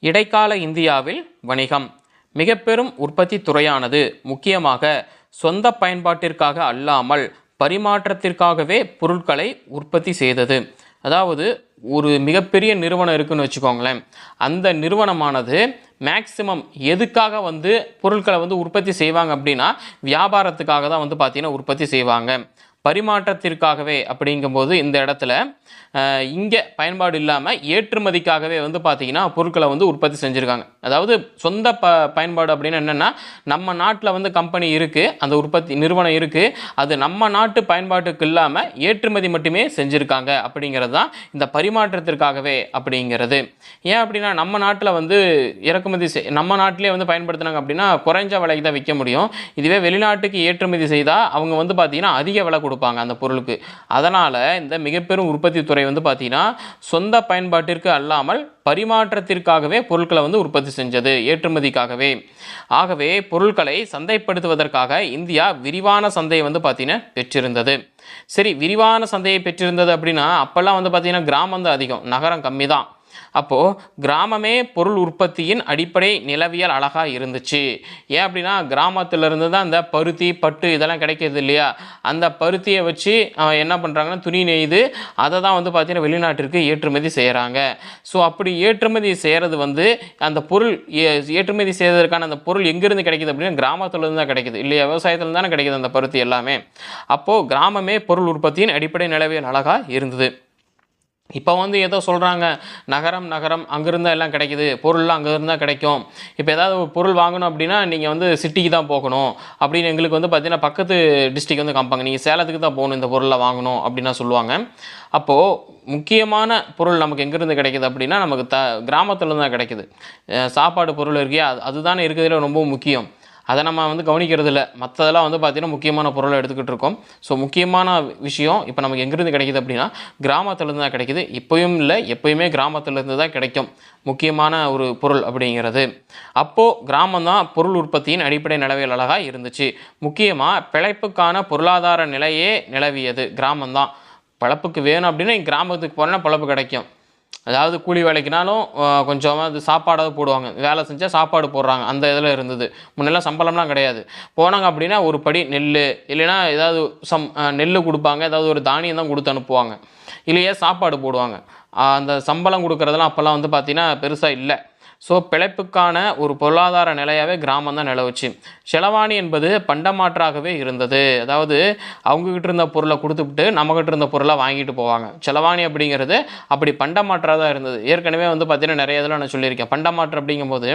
இடைக்கால இந்தியாவில் வணிகம் மிக பெரும் உற்பத்தி துறையானது முக்கியமாக சொந்த பயன்பாட்டிற்காக அல்லாமல் பரிமாற்றத்திற்காகவே பொருட்களை உற்பத்தி செய்தது. அதாவது ஒரு மிகப்பெரிய நிறுவனம் இருக்குன்னு வச்சுக்கோங்களேன், அந்த நிறுவனமானது மேக்சிமம் எதுக்காக பொருட்களை உற்பத்தி செய்வாங்க அப்படின்னா வியாபாரத்துக்காக தான் பார்த்தீங்கன்னா உற்பத்தி செய்வாங்க. பரிமாற்றத்திற்காகவே அப்படிங்கும்போது இந்த இடத்துல இங்கே பயன்பாடு இல்லாமல் ஏற்றுமதிக்காகவே பார்த்தீங்கன்னா பொருட்களை உற்பத்தி செஞ்சுருக்காங்க. அதாவது சொந்த பயன்பாடு அப்படின்னு என்னென்னா, நம்ம நாட்டில் கம்பெனி இருக்குது, அந்த உற்பத்தி நிறுவனம் இருக்குது, அது நம்ம நாட்டு பயன்பாட்டுக்கு இல்லாமல் ஏற்றுமதி மட்டுமே செஞ்சுருக்காங்க அப்படிங்கிறது தான் இந்த பரிமாற்றத்திற்காகவே அப்படிங்கிறது. ஏன் அப்படின்னா நம்ம நாட்டில் இறக்குமதி நம்ம நாட்டிலே பயன்படுத்தினாங்க அப்படின்னா குறைஞ்ச விலைக்கு தான் விற்க முடியும். இதுவே வெளிநாட்டுக்கு ஏற்றுமதி செய்தால் அவங்க பார்த்தீங்கன்னா அதிக விலை கொடுப்பாங்க அந்த பொருளுக்கு. அதனால் இந்த மிகப்பெரும் உற்பத்தி துறை பார்த்தீங்கன்னா சொந்த பயன்பாட்டிற்கு அல்லாமல் பரிமாற்றத்திற்காகவே பொருட்களை உற்பத்தி செஞ்சது, ஏற்றுமதிக்காகவே. ஆகவே பொருட்களை சந்தைப்படுத்துவதற்காக இந்தியா விரிவான சந்தையை பார்த்தீங்கன்னா பெற்றிருந்தது. சரி, விரிவான சந்தையை பெற்றிருந்தது அப்படின்னா அப்போல்லாம் பார்த்தீங்கன்னா கிராமம் தான் அதிகம், நகரம் கம்மி தான். அப்போது கிராமமே பொருள் உற்பத்தியின் அடிப்படை நிலவியல் அழகாக இருந்துச்சு. ஏன் அப்படின்னா கிராமத்திலிருந்து தான் அந்த பருத்தி பட்டு இதெல்லாம் கிடைக்கிறது இல்லையா, அந்த பருத்தியை வச்சு என்ன பண்ணுறாங்கன்னா துணி நெய்து அதை தான் பார்த்தீங்கன்னா வெளிநாட்டிற்கு ஏற்றுமதி செய்கிறாங்க. ஸோ அப்படி ஏற்றுமதி செய்கிறது அந்த பொருள் ஏற்றுமதி செய்வதற்கான அந்த பொருள் எங்கேருந்து கிடைக்கிது அப்படின்னா கிராமத்துலேருந்து தான் கிடைக்கிது இல்லையா, விவசாயத்தில் தானே கிடைக்கிது அந்த பருத்தி எல்லாமே. அப்போது கிராமமே பொருள் உற்பத்தியின் அடிப்படை நிலவியல் அழகாக இருந்தது. இப்போ ஏதோ சொல்கிறாங்க நகரம் நகரம் அங்கேருந்தா எல்லாம் கிடைக்கிது, பொருள்லாம் அங்கேருந்து தான் கிடைக்கும். இப்போ ஏதாவது ஒரு பொருள் வாங்கணும் அப்படின்னா நீங்கள் சிட்டிக்கு தான் போகணும் அப்படின்னு எங்களுக்கு பார்த்தீங்கன்னா பக்கத்து டிஸ்ட்ரிக் காமிப்பாங்க, நீங்கள் சேலத்துக்கு தான் போகணும் இந்த பொருளை வாங்கணும் அப்படின்னா சொல்லுவாங்க. அப்போது முக்கியமான பொருள் நமக்கு எங்கேருந்து கிடைக்கிது அப்படின்னா நமக்கு கிராமத்தில் தான் கிடைக்கிது. சாப்பாடு பொருள் இருக்கே அதுதானே இருக்கிறதுல ரொம்ப முக்கியம். அதை நம்ம கவனிக்கிறது இல்லை, மற்றதெல்லாம் பார்த்திங்கன்னா முக்கியமான பொருளை எடுத்துக்கிட்டு இருக்கோம். ஸோ முக்கியமான விஷயம் இப்போ நமக்கு எங்கேருந்து கிடைக்கிது அப்படின்னா கிராமத்துலேருந்து தான் கிடைக்கிது. இப்போயும் இல்லை, எப்போயுமே கிராமத்துலேருந்து தான் கிடைக்கும் முக்கியமான ஒரு பொருள் அப்படிங்கிறது. அப்போது கிராமம் தான் பொருள் உற்பத்தியின் அடிப்படை நிலவியல் அழகாக இருந்துச்சு. முக்கியமாக பிழைப்புக்கான பொருளாதார நிலையே நிலவியது கிராமம்தான். பழப்புக்கு வேணும் அப்படின்னா கிராமத்துக்கு போனால் பழப்பு கிடைக்கும். அதாவது கூலி வேலைக்குனாலும் கொஞ்சமாக அது சாப்பாடாவது போடுவாங்க, வேலை செஞ்சால் சாப்பாடு போடுறாங்க, அந்த இதில் இருந்தது. முன்னெல்லாம் சம்பளம்லாம் கிடையாது. போனாங்க அப்படின்னா ஒரு படி நெல் இல்லைன்னா ஏதாவது நெல் கொடுப்பாங்க, ஏதாவது ஒரு தானியம் தான் கொடுத்து அனுப்புவாங்க, இல்லையே சாப்பாடு போடுவாங்க. அந்த சம்பளம் கொடுக்குறதெல்லாம் அப்போல்லாம் பார்த்தீங்கன்னா பெருசாக இல்லை. ஸோ பிழைப்புக்கான ஒரு பொருளாதார நிலையாகவே கிராமம் தான் நிலவுச்சு. செலவாணி என்பது பண்டமாற்றாகவே இருந்தது. அதாவது அவங்கக்கிட்ட இருந்த பொருளை கொடுத்துவிட்டு நம்மக்கிட்ட இருந்த பொருளை வாங்கிட்டு போவாங்க. செலவாணி அப்படிங்கிறது அப்படி பண்டமாற்றாக தான் இருந்தது. ஏற்கனவே பார்த்தீங்கன்னா நிறைய இதில் நான் சொல்லியிருக்கேன். பண்டமாற்று அப்படிங்கும்போது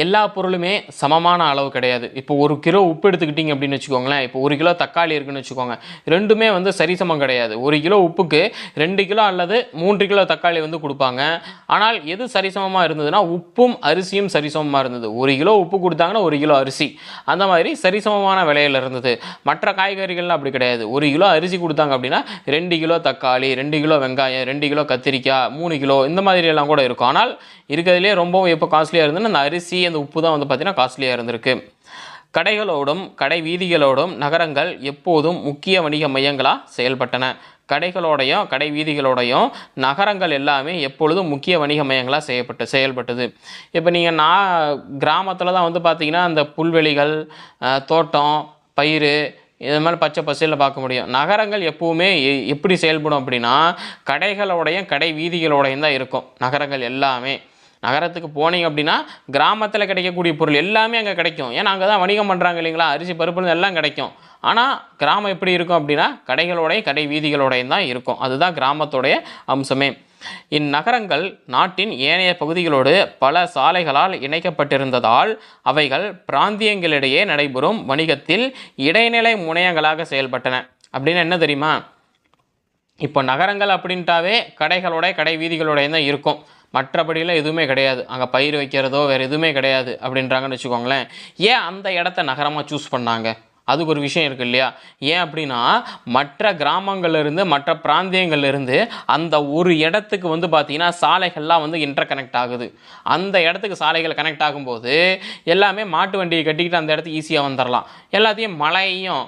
எல்லா பொருளுமே சமமான அளவு கிடையாது. இப்போ 1 கிலோ உப்பு எடுத்துக்கிட்டிங்க அப்படின்னு வச்சுக்கோங்களேன், இப்போ 1 கிலோ தக்காளி இருக்குன்னு வச்சுக்கோங்க, ரெண்டுமே சரிசமம் கிடையாது. 1 கிலோ உப்புக்கு 2 கிலோ அல்லது 3 கிலோ தக்காளி கொடுப்பாங்க. ஆனால் எது சரிசமமாக இருந்ததுன்னா உப்பும் அரிசியும் சரிசமமாக இருந்தது. 1 கிலோ உப்பு கொடுத்தாங்கன்னா 1 கிலோ அரிசி, அந்த மாதிரி சரிசமமான விலையில் இருந்தது. மற்ற காய்கறிகள்லாம் அப்படி கிடையாது. 1 கிலோ அரிசி கொடுத்தாங்க அப்படின்னா 2 கிலோ தக்காளி, 2 கிலோ வெங்காயம், 2 கிலோ கத்திரிக்காய், 3 கிலோ இந்த மாதிரி எல்லாம் கூட இருக்கும். ஆனால் இருக்கிறதுலே ரொம்பவும் எப்போ காஸ்ட்லியாக இருந்ததுன்னா அந்த அரிசி அந்த உப்பு தான் பார்த்தீங்கன்னா காஸ்ட்லியாக இருந்திருக்கு. கடைகளோடும் கடை வீதிகளோடும் நகரங்கள் எப்போதும் முக்கிய வணிக மையங்களாக செயல்பட்டன. கடைகளோடையும் கடை வீதிகளோடையும் நகரங்கள் எல்லாமே எப்பொழுதும் முக்கிய வணிக மையங்களாக செயல்பட்டது. இப்போ நீங்கள் கிராமத்தில் தான் பார்த்தீங்கன்னா அந்த புல்வெளிகள், தோட்டம், பயிர் இது மாதிரி பச்சை பசேலில் பார்க்க முடியும். நகரங்கள் எப்போவுமே எப்படி செயல்படும் அப்படின்னா கடைகளோடையும் கடை வீதிகளோடையும் தான் இருக்கும் நகரங்கள் எல்லாமே. நகரத்துக்கு போனீங்க அப்படின்னா கிராமத்தில் கிடைக்கக்கூடிய பொருள் எல்லாமே அங்கே கிடைக்கும். ஏன்னா அங்கே தான் வணிகம் பண்ணுறாங்க இல்லைங்களா, அரிசி பருப்பு எல்லாம் கிடைக்கும். ஆனால் கிராமம் எப்படி இருக்கும் அப்படின்னா கடைகளோடையும் கடை வீதிகளோடையும் தான் இருக்கும். அதுதான் கிராமத்தோடைய அம்சமே. இந்நகரங்கள் நாட்டின் ஏனைய பகுதிகளோடு பல சாலைகளால் இணைக்கப்பட்டிருந்ததால் அவைகள் பிராந்தியங்களிடையே நடைபெறும் வணிகத்தில் இடைநிலை முனையங்களாக செயல்பட்டன. அப்படின்னு என்ன தெரியுமா, இப்போ நகரங்கள் அப்படின்ட்டாவே கடைகளோட கடை வீதிகளோட தான் இருக்கும், மற்றபடியில் எதுவுமே கிடையாது. அங்கே பயிர் வைக்கிறதோ வேறு எதுவுமே கிடையாது அப்படின்றாங்கன்னு வச்சுக்கோங்களேன். ஏன் அந்த இடத்த நகரமாக சூஸ் பண்ணாங்க, அதுக்கு ஒரு விஷயம் இருக்குது இல்லையா. ஏன் அப்படின்னா மற்ற கிராமங்கள்லேருந்து மற்ற பிராந்தியங்கள்லேருந்து அந்த ஒரு இடத்துக்கு பார்த்திங்கன்னா சாலைகள்லாம் இன்டர் கனெக்ட் ஆகுது. அந்த இடத்துக்கு சாலைகள் கனெக்ட் ஆகும்போது எல்லாமே மாட்டு வண்டியை கட்டிக்கிட்டு அந்த இடத்துக்கு ஈஸியாக வந்துடலாம். எல்லாத்தையும் மலையும்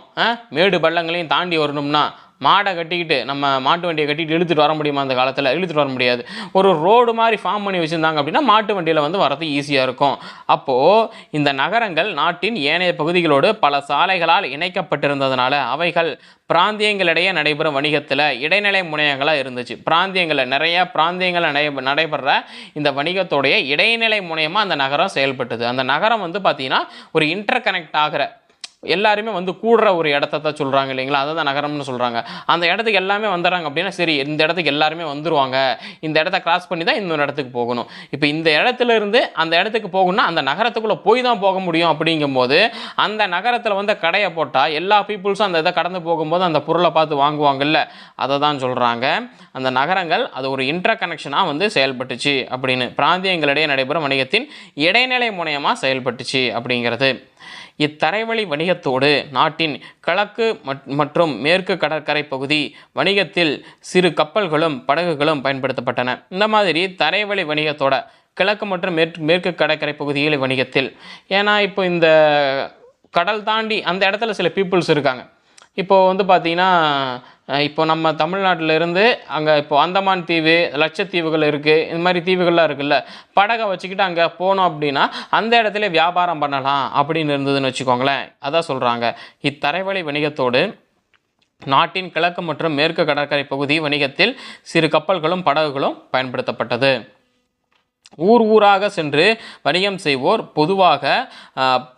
மேடு பள்ளங்களையும் தாண்டி வரணும்னா மாடை கட்டிக்கிட்டு நம்ம மாட்டு வண்டியை கட்டிட்டு இழுத்துட்டு வர முடியுமா? அந்த காலத்தில் இழுத்துட்டு வர முடியாது. ஒரு ரோடு மாதிரி ஃபார்ம் பண்ணி வச்சுருந்தாங்க அப்படின்னா மாட்டு வண்டியில் வந்து வரது ஈஸியாக இருக்கும். அப்போது இந்த நகரங்கள் நாட்டின் ஏனைய பகுதிகளோடு பல சாலைகளால் இணைக்கப்பட்டிருந்ததுனால அவைகள் பிராந்தியங்களிடையே நடைபெறும் வணிகத்தில் இடைநிலை முனையங்களாக இருந்துச்சு. நிறைய பிராந்தியங்களில் நடைபெற இந்த வணிகத்தோடைய இடைநிலை முனையமாக அந்த நகரம் செயல்பட்டது. அந்த நகரம் வந்து பார்த்திங்கன்னா ஒரு இன்டர் கனெக்ட் ஆகிற எல்லாருமே வந்து கூடுற ஒரு இடத்த தான் சொல்கிறாங்க இல்லைங்களா, அதை தான் நகரம்னு சொல்கிறாங்க. அந்த இடத்துக்கு எல்லாமே வந்துடுறாங்க அப்படின்னா சரி இந்த இடத்துக்கு எல்லாருமே வந்துடுவாங்க, இந்த இடத்த கிராஸ் பண்ணி தான் இன்னொரு இடத்துக்கு போகணும். இப்போ இந்த இடத்துல இருந்து அந்த இடத்துக்கு போகணும்னா அந்த நகரத்துக்குள்ளே போய் தான் போக முடியும். அப்படிங்கும்போது அந்த நகரத்தில் வந்து கடையை போட்டால் எல்லா பீப்புள்ஸும் அந்த இதை கடந்து போகும்போது அந்த பொருளை பார்த்து வாங்குவாங்கல்ல, அதை தான் சொல்கிறாங்க. அந்த நகரங்கள் அது ஒரு இன்டர் கனெக்ஷனாக வந்து செயல்பட்டுச்சு அப்படின்னு, பிராந்தியங்களிடையே நடைபெறும் வணிகத்தின் இடைநிலை முனையமாக செயல்பட்டுச்சு அப்படிங்கிறது. இத்தரைவழி வணிகத்தோடு நாட்டின் கிழக்கு மற்றும் மேற்கு கடற்கரை பகுதி வணிகத்தில் சிறு கப்பல்களும் படகுகளும் பயன்படுத்தப்பட்டன. இந்த மாதிரி தரைவழி வணிகத்தோட கிழக்கு மற்றும் மேற்கு கடற்கரை பகுதியில் வணிகத்தில், ஏன்னா இப்போ இந்த கடல் தாண்டி அந்த இடத்துல சில பீப்புள்ஸ் இருக்காங்க. இப்போது வந்து பார்த்திங்கன்னா இப்போ நம்ம தமிழ்நாட்டிலேருந்து அங்கே இப்போ அந்தமான் தீவு, லட்சத்தீவுகள் இருக்குது, இந்த மாதிரி தீவுகள்லாம் இருக்குல்ல, படகை வச்சுக்கிட்டு அங்கே போனோம் அப்படின்னா அந்த இடத்துல வியாபாரம் பண்ணலாம் அப்படின்னு இருந்ததுன்னு வச்சுக்கோங்களேன். அதான் சொல்கிறாங்க, இத்தரைவழி வணிகத்தோடு நாட்டின் கிழக்கு மற்றும் மேற்கு கடற்கரை பகுதி வணிகத்தில் சிறு கப்பல்களும் படகுகளும் பயன்படுத்தப்பட்டது. ஊராக சென்று வணிகம் செய்வோர் பொதுவாக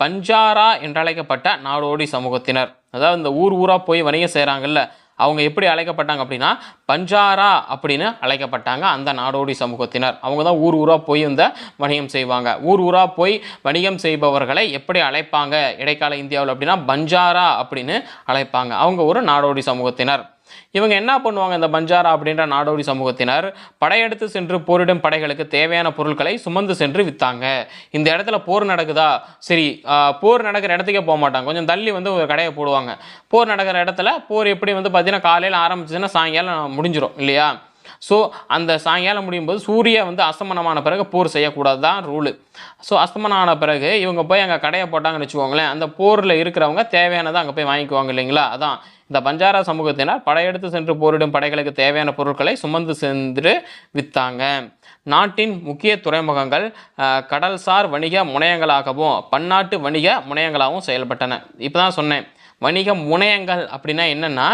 பஞ்சாரா என்றழைக்கப்பட்ட நாடோடி சமூகத்தினர். அதாவது இந்த ஊராக போய் வணிகம் செய்கிறாங்கல்ல, அவங்க எப்படி அழைக்கப்பட்டாங்க அப்படின்னா பஞ்சாரா அப்படின்னு அழைக்கப்பட்டாங்க அந்த நாடோடி சமூகத்தினர். அவங்க தான் ஊராக போய் இந்த வணிகம் செய்வாங்க. ஊராக போய் வணிகம் செய்பவர்களை எப்படி அழைப்பாங்க இடைக்கால இந்தியாவில் அப்படின்னா பஞ்சாரா அப்படின்னு அழைப்பாங்க. அவங்க ஒரு நாடோடி சமூகத்தினர். இவங்க என்ன பண்ணுவாங்க, இந்த பஞ்சாரா அப்படின்ற நாடோடி சமூகத்தினர் படையெடுத்து சென்று போரிடும் படைகளுக்கு தேவையான பொருட்களை சுமந்து சென்று விற்றாங்க. இந்த இடத்துல போர் நடக்குதா, சரி போர் நடக்கிற இடத்துக்கே போக மாட்டாங்க, கொஞ்சம் தள்ளி வந்து ஒரு கடையை போடுவாங்க. போர் நடக்கிற இடத்துல போர் எப்படி வந்து பார்த்தீங்கன்னா காலையில் ஆரம்பிச்சுன்னா சாயங்காலம் முடிஞ்சிடும் இல்லையா. ஸோ அந்த சாயங்காலம் முடியும் போது சூரிய வந்து அஸ்தமனமான பிறகு போர் செய்யக்கூடாது தான் ரூலு. ஸோ அஸ்தமனம் ஆன பிறகு இவங்க போய் அங்கே கடையை போட்டாங்கன்னு வச்சுக்கோங்களேன், அந்த போரில் இருக்கிறவங்க தேவையானதை அங்கே போய் வாங்கிக்குவாங்க இல்லைங்களா. அதான் இந்த பஞ்சாரா சமூகத்தினர் படையெடுத்து சென்று போரிடும் படைகளுக்கு தேவையான பொருட்களை சுமந்து சென்று விற்றாங்க. நாட்டின் முக்கிய துறைமுகங்கள் கடல்சார் வணிக முனையங்களாகவும் பன்னாட்டு வணிக முனையங்களாகவும் செயல்பட்டன. இப்போ தான் சொன்னேன், வணிக முனையங்கள் அப்படின்னா என்னென்னா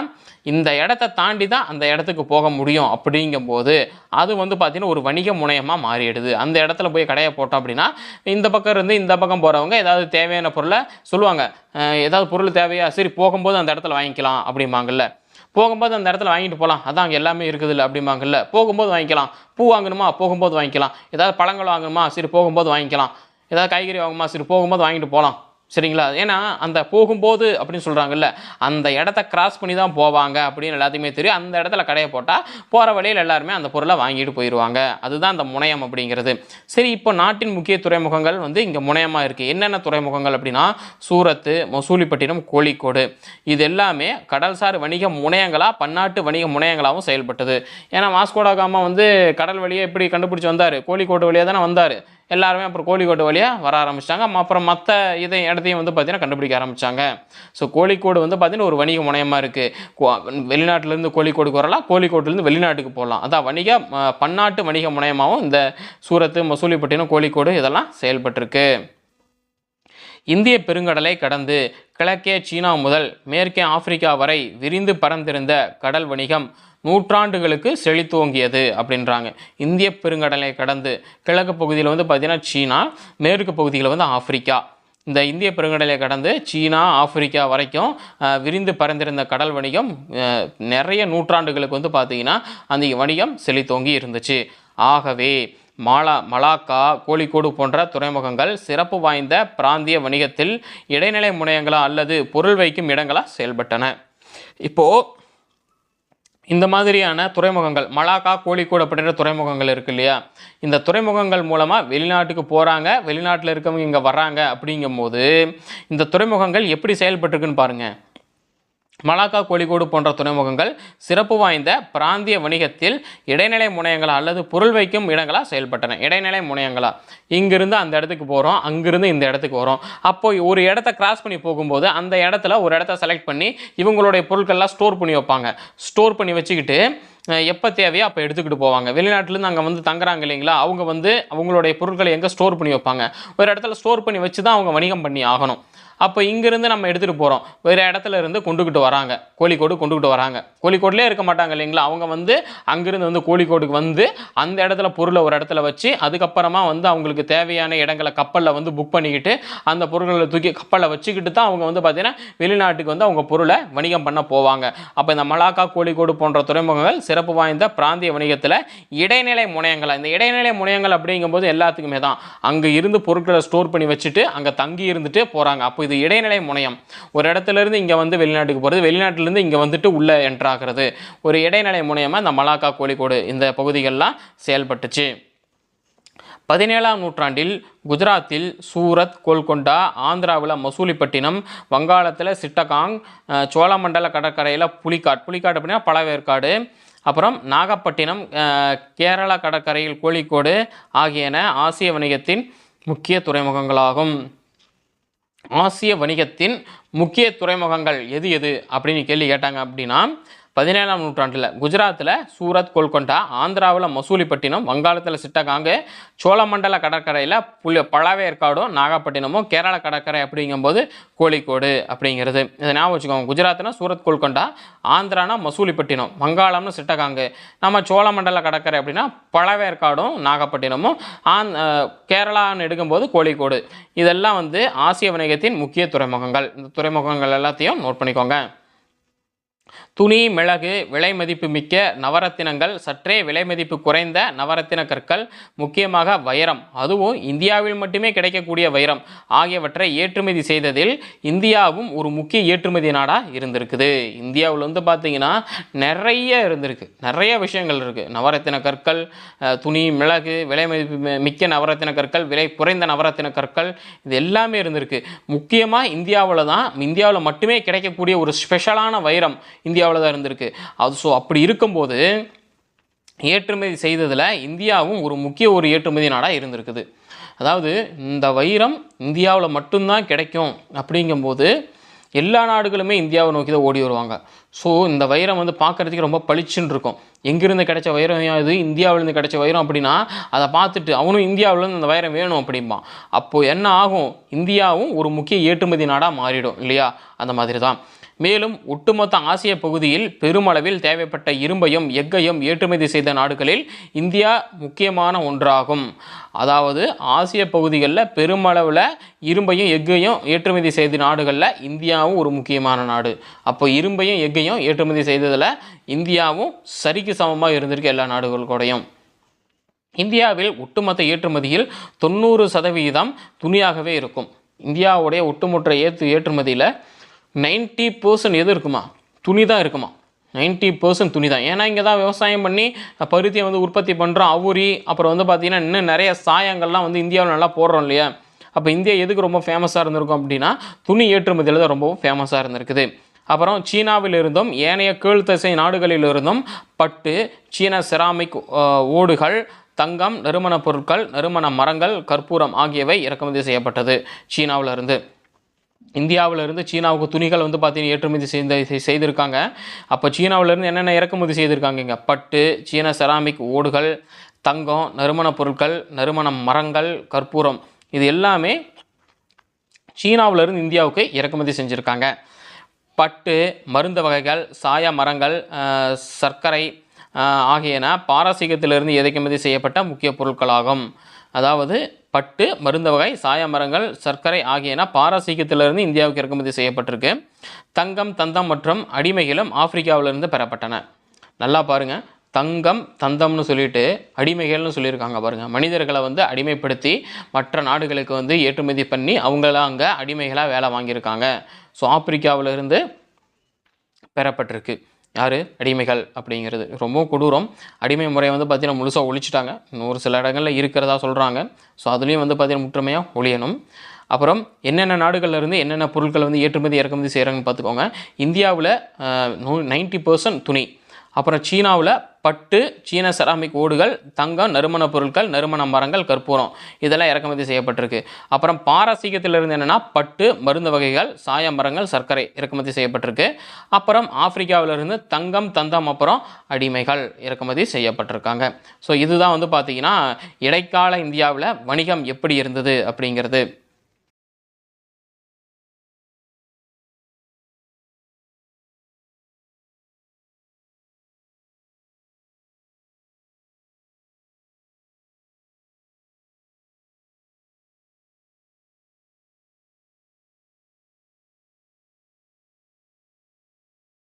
இந்த இடத்த தாண்டி தான் அந்த இடத்துக்கு போக முடியும். அப்படிங்கும்போது அது வந்து பார்த்திங்கன்னா ஒரு வணிக முனையமாக மாறிடுது. அந்த இடத்துல போய் கடையை போட்டோம் அப்படின்னா இந்த பக்கம் இருந்து இந்த பக்கம் போகிறவங்க ஏதாவது தேவையான பொருளை சொல்லுவாங்க, ஏதாவது பொருள் தேவையா, சரி போகும்போது அந்த இடத்துல வாங்கிக்கலாம் அப்படிம்பாங்கல்ல. போகும்போது அந்த இடத்துல வாங்கிட்டு போகலாம், அதான் அங்கே எல்லாமே இருக்குதுல்ல அப்படிம்பாங்கல்ல. போகும்போது வாங்கிக்கலாம், பூ வாங்கணுமா போகும்போது வாங்கிக்கலாம், ஏதாவது பழங்கள் வாங்கணுமா சரி போகும்போது வாங்கிக்கலாம், ஏதாவது காய்கறி வாங்கணுமா சரி போகும்போது வாங்கிட்டு போகலாம், சரிங்களா. ஏன்னா அந்த போகும்போது அப்படின்னு சொல்கிறாங்கல்ல, அந்த இடத்த கிராஸ் பண்ணி தான் போவாங்க அப்படின்னு எல்லாத்தையுமே தெரியும். அந்த இடத்துல கடையை போட்டால் போகிற வழியில் எல்லாருமே அந்த பொருளை வாங்கிட்டு போயிடுவாங்க. அதுதான் அந்த முனையம் அப்படிங்கிறது. சரி, இப்போ நாட்டின் முக்கிய துறைமுகங்கள் வந்து இங்கே முனையமாக இருக்குது. என்னென்ன துறைமுகங்கள் அப்படின்னா சூரத்து, மசூலிப்பட்டினம், கோழிக்கோடு. இது எல்லாமே கடல்சார் வணிக முனையங்களாக பன்னாட்டு வணிக முனையங்களாகவும் செயல்பட்டது. ஏன்னா வாஸ்கோட காமா வந்து கடல் வழியை எப்படி கண்டுபிடிச்சி வந்தார், கோழிக்கோடு வழியாக தானே வந்தார். எல்லாருமே அப்புறம் கோழிக்கோடு வழியாக வர ஆரம்பிச்சிட்டாங்க. அப்புறம் மற்ற இடத்தையும் வந்து பார்த்திங்கன்னா கண்டுபிடிக்க ஆரம்பித்தாங்க. ஸோ கோழிக்கோடு வந்து பார்த்திங்கன்னா ஒரு வணிக முனையமாக இருக்குது. வெளிநாட்டிலேருந்து கோழிக்கோடுக்கு வரலாம், கோழிக்கோட்டிலேருந்து வெளிநாட்டுக்கு போகலாம். அதான் பன்னாட்டு வணிக முனையமாகவும் இந்த சூரத்து, மசூலிப்பட்டினம், கோழிக்கோடு இதெல்லாம் செயல்பட்டிருக்கு. இந்திய பெருங்கடலை கடந்து கிழக்கே சீனா முதல் மேற்கே ஆப்பிரிக்கா வரை விரிந்து பறந்திருந்த கடல் வணிகம் நூற்றாண்டுகளுக்கு செழித்தோங்கியது அப்படின்றாங்க. இந்திய பெருங்கடலை கடந்து கிழக்கு பகுதியில் வந்து பார்த்திங்கன்னா சீனா, மேற்கு பகுதியில் வந்து ஆப்பிரிக்கா. இந்த இந்திய பெருங்கடலை கடந்து சீனா, ஆப்பிரிக்கா வரைக்கும் விரிந்து பறந்திருந்த கடல் வணிகம் நிறைய நூற்றாண்டுகளுக்கு வந்து பார்த்திங்கன்னா அந்த வணிகம் செழித்தோங்கி இருந்துச்சு. ஆகவே மலாக்கா, கோழிக்கோடு போன்ற துறைமுகங்கள் சிறப்பு வாய்ந்த பிராந்திய வணிகத்தில் இடைநிலை முனையங்களா அல்லது பொருள் வைக்கும் இடங்களா செயல்பட்டன. இப்போது இந்த மாதிரியான துறைமுகங்கள் மலாக்கா, கோழிக்கோடு அப்படின்ற துறைமுகங்கள் இருக்கு இல்லையா, இந்த துறைமுகங்கள் மூலமாக வெளிநாட்டுக்கு போகிறாங்க, வெளிநாட்டில் இருக்கவங்க இங்கே வர்றாங்க. அப்படிங்கும்போது இந்த துறைமுகங்கள் எப்படி செயல்பட்டுருக்குன்னு பாருங்கள். மலாக்கா, கோழிக்கோடு போன்ற துறைமுகங்கள் சிறப்பு வாய்ந்த பிராந்திய வணிகத்தில் இடைநிலை முனையங்களா அல்லது பொருள் வைக்கும் இடங்களா செயல்பட்டன. இடைநிலை முனையங்களா, இங்கிருந்து அந்த இடத்துக்கு போகிறோம், அங்கிருந்து இந்த இடத்துக்கு வரோம். அப்போ ஒரு இடத்த கிராஸ் பண்ணி போகும்போது அந்த இடத்துல ஒரு இடத்த செலக்ட் பண்ணி இவங்களுடைய பொருட்கள்லாம் ஸ்டோர் பண்ணி வைப்பாங்க. ஸ்டோர் பண்ணி வச்சுக்கிட்டு எப்போ தேவையோ அப்போ எடுத்துக்கிட்டு போவாங்க. வெளிநாட்டிலேருந்து அங்கே வந்து தங்குறாங்க இல்லைங்களா, அவங்க வந்து அவங்களுடைய பொருட்களை எங்கே ஸ்டோர் பண்ணி வைப்பாங்க, ஒரு இடத்துல ஸ்டோர் பண்ணி வச்சு தான் அவங்க வணிகம் பண்ணி ஆகணும். அப்போ இங்கேருந்து நம்ம எடுத்துகிட்டு போகிறோம், வேறு இடத்துல இருந்து கொண்டுக்கிட்டு வராங்க, கோழிக்கோடு கொண்டுக்கிட்டு வராங்க. கோழிக்கோட்லேயே இருக்க மாட்டாங்க இல்லைங்களா, அவங்க வந்து அங்கேருந்து வந்து கோழிக்கோடுக்கு வந்து அந்த இடத்துல பொருளை ஒரு இடத்துல வச்சு அதுக்கப்புறமா வந்து அவங்களுக்கு தேவையான இடங்களை கப்பலில் வந்து புக் பண்ணிக்கிட்டு அந்த பொருட்களை தூக்கி கப்பலில் வச்சுக்கிட்டு தான் அவங்க வந்து பார்த்திங்கன்னா வெளிநாட்டுக்கு வந்து அவங்க பொருளை வணிகம் பண்ண போவாங்க. அப்போ இந்த மலாக்கா, கோழிக்கோடு போன்ற துறைமுகங்கள் சிறப்பு வாய்ந்த பிராந்திய வணிகத்தில் இடைநிலை முனையங்கள். இந்த இடைநிலை முனையங்கள் அப்படிங்கும்போது எல்லாத்துக்குமே தான் அங்கே இருந்து பொருட்களை ஸ்டோர் பண்ணி வச்சுட்டு அங்கே தங்கி இருந்துட்டு போகிறாங்க. அப்போ இது இடைநிலை முனையம். ஒரு இடத்துல இருந்து இங்கே வந்து வெளிநாட்டுக்கு போகிறது, வெளிநாட்டிலேருந்து இங்கே வந்துட்டு உள்ளே என்ட்ராகிறது. ஒரு இடைநிலை முனையமாக இந்த மலாக்கா, கோழிக்கோடு இந்த பகுதிகளெலாம் செயல்பட்டுச்சு. 17ஆம் நூற்றாண்டில் குஜராத்தில் சூரத், கோல்கொண்டா, ஆந்திராவில் மசூலிப்பட்டினம், வங்காளத்தில் சிட்டகாங், சோழமண்டல கடற்கரையில் புலிக்காட் அப்படின்னா பழவேற்காடு, அப்புறம் நாகப்பட்டினம், கேரளா கடற்கரையில் கோழிக்கோடு ஆகியன ஆசிய வணிகத்தின் முக்கிய துறைமுகங்களாகும். ஆசிய வணிகத்தின் முக்கிய துறைமுகங்கள் எது எது அப்படின்னு கேள்வி கேட்டாங்க அப்படின்னா 17ஆம் நூற்றாண்டில் குஜராத்தில் சூரத், கோல்கொண்டா, ஆந்திராவில் மசூலிப்பட்டினம், வங்காளத்தில் சிட்டகாங்கு, சோழமண்டல கடற்கரையில் பழவேற்காடும் நாகப்பட்டினமும், கேரளா கடற்கரை அப்படிங்கும்போது கோழிக்கோடு அப்படிங்கிறது. இதை ஞாபகம் வச்சுக்கோங்க. குஜராத்னா சூரத், கோல்கொண்டா, ஆந்திரானா மசூலிப்பட்டினம், வங்காளம்னு சிட்டகாங்கு, நம்ம சோழமண்டல கடற்கரை அப்படின்னா பழவேற்காடும் நாகப்பட்டினமும், கேரளான்னு எடுக்கும்போது கோழிக்கோடு. இதெல்லாம் வந்து ஆசிய வணிகத்தின் முக்கிய துறைமுகங்கள். இந்த துறைமுகங்கள் எல்லாத்தையும் நோட் பண்ணிக்கோங்க. துணி, மிளகு, விலை மதிப்பு மிக்க நவரத்தினங்கள், சற்றே விலை மதிப்பு குறைந்த நவரத்தின கற்கள், முக்கியமாக வைரம், அதுவும் இந்தியாவில் மட்டுமே கிடைக்கக்கூடிய வைரம் ஆகியவற்றை ஏற்றுமதி செய்ததில் இந்தியாவும் ஒரு முக்கிய ஏற்றுமதி நாடாக இருந்திருக்குது. இந்தியாவில் வந்து பார்த்திங்கன்னா நிறைய இருந்திருக்கு, நிறைய விஷயங்கள் இருக்குது. நவரத்தின கற்கள், துணி, மிளகு, விலை மதிப்பு மிக்க நவரத்தின கற்கள், விலை குறைந்த நவரத்தின கற்கள், இது எல்லாமே இருந்திருக்கு. முக்கியமாக இந்தியாவில் மட்டுமே கிடைக்கக்கூடிய ஒரு ஸ்பெஷலான வைரம் இந்தியாவில் தான் இருந்திருக்கு. அது அப்படி இருக்கும்போது ஏற்றுமதி செய்ததில் இந்தியாவும் ஒரு முக்கிய ஏற்றுமதி நாடாக இருந்திருக்குது. அதாவது இந்த வைரம் இந்தியாவில் மட்டும்தான் கிடைக்கும் அப்படிங்கும்போது எல்லா நாடுகளுமே இந்தியாவை நோக்கி தான் ஓடி வருவாங்க. ஸோ இந்த வைரம் வந்து பார்க்குறதுக்கு ரொம்ப பளிச்சுன்னு இருக்கும். எங்கிருந்து கிடைச்ச வைரம் இது, இந்தியாவிலேருந்து கிடைச்ச வைரம் அப்படின்னா அதை பார்த்துட்டு அவனும் இந்தியாவிலேருந்து அந்த வைரம் வேணும் அப்படிம்பான். அப்போது என்ன ஆகும், இந்தியாவும் ஒரு முக்கிய ஏற்றுமதி நாடாக மாறிடும் இல்லையா. அந்த மாதிரி தான். மேலும் ஒட்டுமொத்த ஆசிய பகுதியில் பெருமளவில் தேவைப்பட்ட இரும்பையும் எஃகையும் ஏற்றுமதி செய்த நாடுகளில் இந்தியா முக்கியமான ஒன்றாகும். அதாவது ஆசிய பகுதிகளில் பெருமளவில் இரும்பையும் எஃகையும் ஏற்றுமதி செய்த நாடுகளில் இந்தியாவும் ஒரு முக்கியமான நாடு. அப்போ இரும்பையும் எஃகையும் ஏற்றுமதி செய்ததில் இந்தியாவும் சரிக்கு சமமாக இருந்திருக்கு எல்லா நாடுகளுக்கூடையும். இந்தியாவில் ஒட்டுமொத்த ஏற்றுமதியில் 90% துணியாகவே இருக்கும். இந்தியாவுடைய ஒட்டுமொத்த ஏற்றுமதியில் 90% எது இருக்குமா, துணி தான் இருக்குமா. 90% துணி தான். ஏன்னா இங்கே தான் விவசாயம் பண்ணி பருத்தியை வந்து உற்பத்தி பண்ணுறோம். அவுரி, அப்புறம் வந்து பார்த்திங்கன்னா இன்னும் நிறைய சாயங்கள்லாம் வந்து இந்தியாவில் நல்லா போடுறோம் இல்லையா. அப்போ இந்தியா எதுக்கு ரொம்ப ஃபேமஸாக இருந்திருக்கும் அப்படின்னா துணி ஏற்றுமதியில் தான் ரொம்பவும் ஃபேமஸாக இருந்திருக்குது. அப்புறம் சீனாவிலிருந்தும் ஏனைய கீழ்த்திசை நாடுகளிலிருந்தும் பட்டு, சீன செராமிக் ஓடுகள், தங்கம், நறுமணப் பொருட்கள், நறுமண மரங்கள், கற்பூரம் ஆகியவை இறக்குமதி செய்யப்பட்டது சீனாவிலிருந்து. இந்தியாவிலிருந்து சீனாவுக்கு துணிகள் வந்து பார்த்தீங்கன்னா ஏற்றுமதி செய்திருக்காங்க. அப்போ சீனாவிலேருந்து என்னென்ன இறக்குமதி செய்திருக்காங்க, இங்கே பட்டு, சீன செராமிக் ஓடுகள், தங்கம், நறுமணப் பொருட்கள், நறுமண மரங்கள், கற்பூரம், இது எல்லாமே சீனாவிலிருந்து இந்தியாவுக்கு இறக்குமதி செஞ்சுருக்காங்க. பட்டு, மருந்து வகைகள், சாய மரங்கள், சர்க்கரை ஆகியன பாரசீகத்திலிருந்து இறக்குமதி செய்யப்பட்ட முக்கிய பொருட்களாகும். அதாவது பட்டு, மருந்து வகை, சாய மரங்கள், சர்க்கரை ஆகியன பாரசீகத்திலிருந்து இந்தியாவுக்கு இறக்குமதி செய்யப்பட்டிருக்கு. தங்கம், தந்தம் மற்றும் அடிமைகளும் ஆப்பிரிக்காவிலிருந்து பெறப்பட்டன. நல்லா பாருங்கள், தங்கம், தந்தம்னு சொல்லிட்டு அடிமைகள்னு சொல்லியிருக்காங்க பாருங்கள். மனிதர்களை வந்து அடிமைப்படுத்தி மற்ற நாடுகளுக்கு வந்து ஏற்றுமதி பண்ணி அவங்களாம் அங்கே அடிமைகளாக வேலை வாங்கியிருக்காங்க. ஸோ ஆப்பிரிக்காவிலிருந்து பெறப்பட்டிருக்கு யார், அடிமைகள் அப்படிங்கிறது. ரொம்ப கொடூரம். அடிமை முறையை வந்து பார்த்திங்கன்னா முழுசாக ஒழிச்சிட்டாங்க. ஒரு சில இடங்களில் இருக்கிறதா சொல்கிறாங்க. ஸோ அதுலேயும் வந்து பார்த்திங்கன்னா முற்றுமையாக ஒழியணும். அப்புறம் என்னென்ன நாடுகள்ல இருந்து என்னென்ன பொருட்களை வந்து ஏற்றுமதி இறக்குமதி செய்கிறாங்கன்னு பார்த்துக்கோங்க. இந்தியாவில் 90% துணி, அப்புறம் சீனாவில் பட்டு, சீன செராமிக் ஓடுகள், தங்கம், நறுமண பொருட்கள், நறுமண மரங்கள், கற்பூரம் இதெல்லாம் இறக்குமதி செய்யப்பட்டிருக்கு. அப்புறம் பாரசீகத்திலிருந்து என்னென்னா பட்டு, மருந்து வகைகள், சாய மரங்கள், சர்க்கரை இறக்குமதி செய்யப்பட்டிருக்கு. அப்புறம் ஆப்பிரிக்காவிலிருந்து தங்கம், தந்தம், அப்புறம் அடிமைகள் இறக்குமதி செய்யப்பட்டிருக்காங்க. ஸோ இதுதான் வந்து பார்த்திங்கன்னா இடைக்கால இந்தியாவில் வணிகம் எப்படி இருந்தது அப்படிங்கிறது.